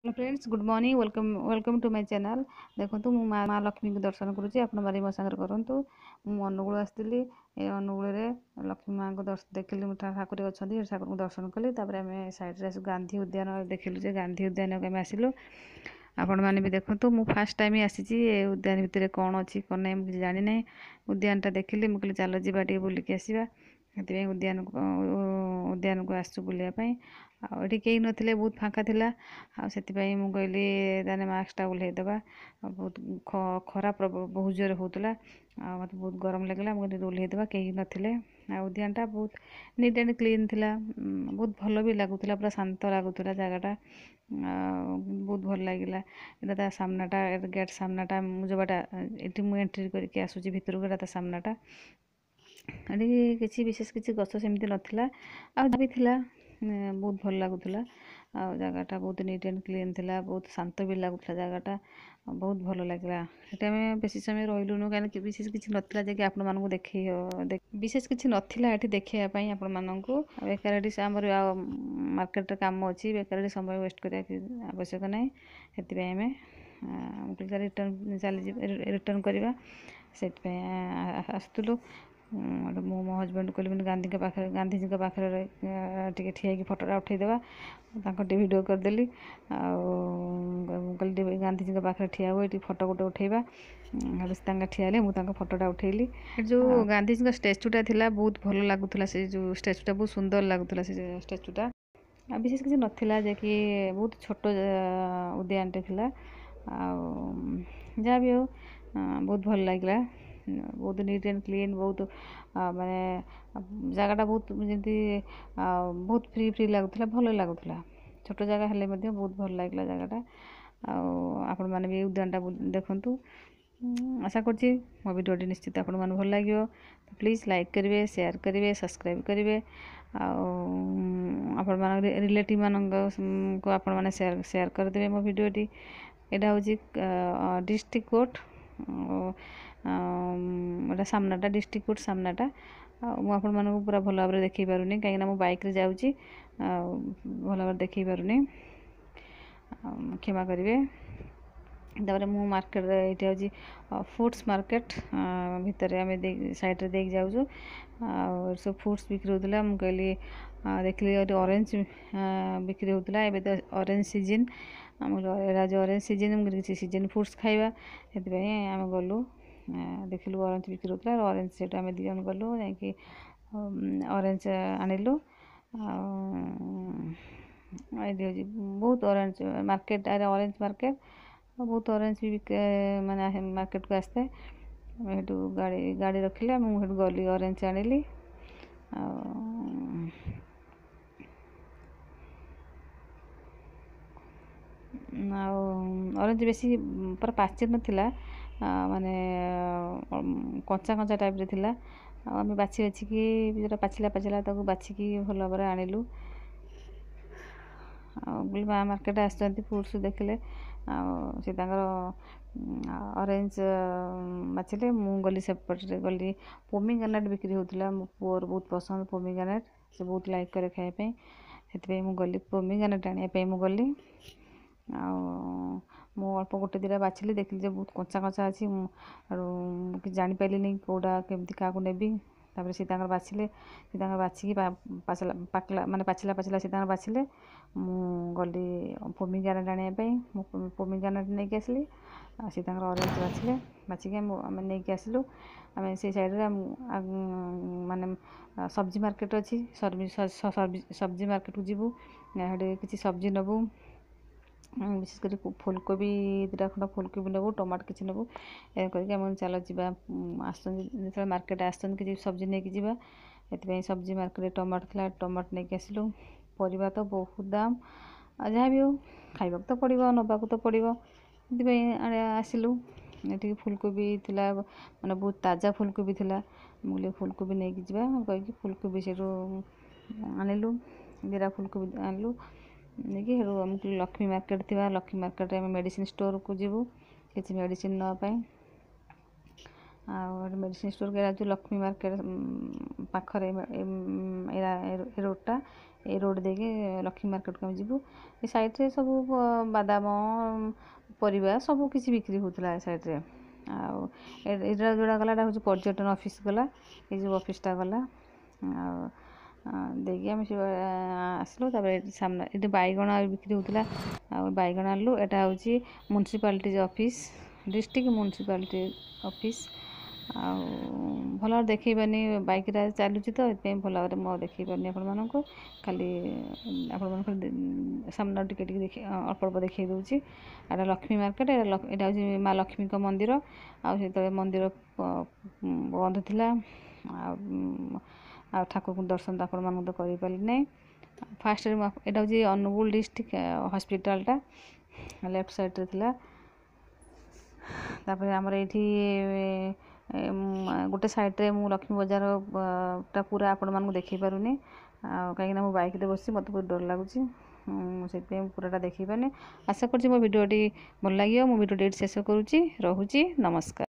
Hello friends good morning welcome to my channel. देखो मु माँ लक्ष्मी को दर्शन करुँची आपण बारी मो सागर करूँ। मु अनुगुल आसती अनुगुल लक्ष्मी माँ को देखिली ठाकुर अच्छा ठाकुर को दर्शन कली। आम सैड्रे गांधी उद्यान देखिलु गांधी उद्यान को आम आसिलु। आपण मैंने भी देखु मु फास्ट टाइम आसी उद्यान भितर कौन अच्छी कौन ना मुझे जानी ना। उद्यान टा देखिली मुझे चलो जी बुलिक आसवा से उद्यान को आसु बुलायापी। आठी कहीं नथिले बहुत फाँका थिला। से कहली ताने मास्कटा ओह्लैदेवा। बहुत खरा बहुत जोर होता मत बहुत गरम लगला मुझे ओह्लैदेवा कहीं नथिले। उद्यानटा बहुत नीट एंड क्लीन थिला। बहुत भल भी लगुला पूरा शांत लगुला जगटा। बहुत भल लगिला। यहाँ सामनाटा गेट सामनाटा जो बाटा ये मुझे एंट्री करके आसूँ भितर को सामनाटा ये किसी विशेष किसी गछ सेमती नाला भी थिला। बहुत भल लगुला जगटा बहुत नीट एंड क्लीन थिला। बहुत शांत भी लगुला जगटा बहुत भल लगे। ये बेसी समय रहीलुनु कहीं विशेष किसी नाला जे आपण मानक देखे विशेष किसी नाला ये देखापी आपण मानक बेकार आमर मार्केट काम अच्छी बेकार समय वेस्ट करने आवश्यक ना। से रिटर्न रिटर्न करवा से आसलु। मो मो हजबैंड कहली गांधीजी पाखे टे ठिया फटोटा उठेदेवा भिडियो करदेली। कहली गांधीजी पाखे ठिया हुए फटो गोटे उठेबा ठिया मुझे फटोटा उठेली। जो गांधीजी स्टैचूटा थिला बहुत भल लगुला। से जो स्टैचूटा बहुत सुंदर लगुला। से स्टैचूटा विशेष किसी नाला जे कि बहुत छोट उद्यानटे थिला। जहाँ भी हो बहुत भल लगे। बहुत नीट एंड क्लीन बहुत माने जगटा बहुत जमी बहुत फ्री फ्री लगुला भल लगुला। छोट जगह हेल्ले बहुत भल लगे जगटा। आपण मैंने भी उद्यानटा देखु। आशा करुँची मो भिडियोटी निश्चित आपण मैंने भल लगे। तो प्लीज़ लाइक करेंगे शेयर करेंगे सब्सक्राइब करेंगे। आपण मान रिलेटिव मान को आपण मैंने शेयर करदे मो भिडियोटी। यहाँ हूँ डिस्ट्रिक्ट कोर्ट एटा सामनाटा डिस्ट्रिक्ट कोर्ट सामनाटा। मुझे आपको पूरा भल भाव देखी पारूनी कहीं मो बाइक जाऊँगी भल भाव देखी पारूनी क्षमा करेंगे। तापर मु मार्केट ये हूँ फ्रूट्स मार्केट भितर आम सैड्रे देख जाऊँ सब फ्रूट्स बिक्री होता। मुझे कहली देखिली ऑरेंज बिक्री होता। एवं तो ऑरेंज सीजन जो ऑरेंज सीजन मुझे किसी सीजन फ्रूट्स खाइबा से आम गलु देखिलु ऑरेंज बिक्री होता। ऑरेंज से आम दी जन गलु जा ऑरेंज आनिलु। ये बहुत ऑरेंज मार्केट ऑरेंज मार्केट बहुत ऑरेंज भी माने मार्केट को आसते गाड़ी गाड़ी रखिले मुझे गली ऑरेंज आनिली। ऑरेंज बेसी पूरा पाचि नाला माने कंचा कंचा टाइप रे थिला। आम बाछि बाछिकी जो पाचिला पाचिला बाछिकी भल भाव आनिलु। माँ मार्केट आसती फ्रूट्स देखिले से ऑरेंज बाछिले मु गली सेपटे गली। पोमीग्रेनेट बिक्री होता मो पुअर बहुत पसंद पोमीग्रेनेट से बहुत लाइक करे खायापी से गली पोमीग्रेनेट आने गली। मु अल्प गोटे दिटा बाछिली देखिली बहुत कंचा कंचा अच्छी कि जापारे कौटा केमती क्या नेबी। तापर सी बाछिले सी बाछिकी पाकला माने पाचिला पाचिला सी बाछिले मु गली पोमीग्रेनेट आने पोमीग्रेनेट नहीं आसली। सी ऑरेंज बाछिले बाछिकी आम नहीं आसलु। आम से साइड्रे माने सब्जी मार्केट अच्छी सब्जी मार्केट को जीवु किसी सब्जी नबू विशेष कर फुलकोबी दुटा खंड फुलकोबी नबू टमाटो किसी नबू ए करके चलो जा आस मार्केट आस किसी सब्जी नहीं जावा। ये सब्जी मार्केट टमाटो था टमाटो नहीं आसलु। परिवा तो बहुत दाम जहाँ भी हो खाइबा तो पड़ो नवाक तो पड़ो ये आसलु। ये फुलकोबी थिला माने बहुत ताजा फुलकोबी थिला मुझे फुलकोबी नहीं जावा कहीकि फुलकोबी से आनिलु दिरा फुलकोबी आनिलु नहीं आमको लक्ष्मी मार्केट थी लक्ष्मी मार्केट में मेडिसिन स्टोर को जीवु किसी मेडिसिन नापी। मेडिसिन स्टोर के जो लक्ष्मी मार्केट पाखरे रोडटा ए रोड देके लक्ष्मी मार्केट को जीवु ए साइड रे सब बादाम परिबा सब किसी बिक्री होता साइड रे आटा जोड़ा गला हूँ पर्यटन ऑफिस गला ये जो ऑफिसटा गला देखिए आम से आसलु सामने ये बैगण बिक्री होता बैगण आलू यहाँ हूँ municipality office district municipality office भल देखनी बैक चलुची तो ये भल भाव में देखी पार्नी आपण खाली आपण सामने टिके देख अल्प अल्प देखी दूसरी एटा लक्ष्मी मार्केट यहाँ हूँ माँ लक्ष्मी मंदिर आते मंदिर बंद थिला ठाकुर को दर्शन आपण मान तो कर पारि ना फास्ट यहाँ हूँ अनुगुल डिस्ट्रिक्ट हॉस्पिटलटा लेफ्ट साइड रे थिला तापर आमर ये गोटे साइड्रे मु लक्ष्मी बजार टा पूरा आपण मानक देखी पारुनी कहीं मो बाइक रे बसी मत बहुत डर लगुच से पूराटा देखी पारे आशा कर मो भिडियोटी भल लगे मो भिडियोटी शेष करुँची रोची नमस्कार।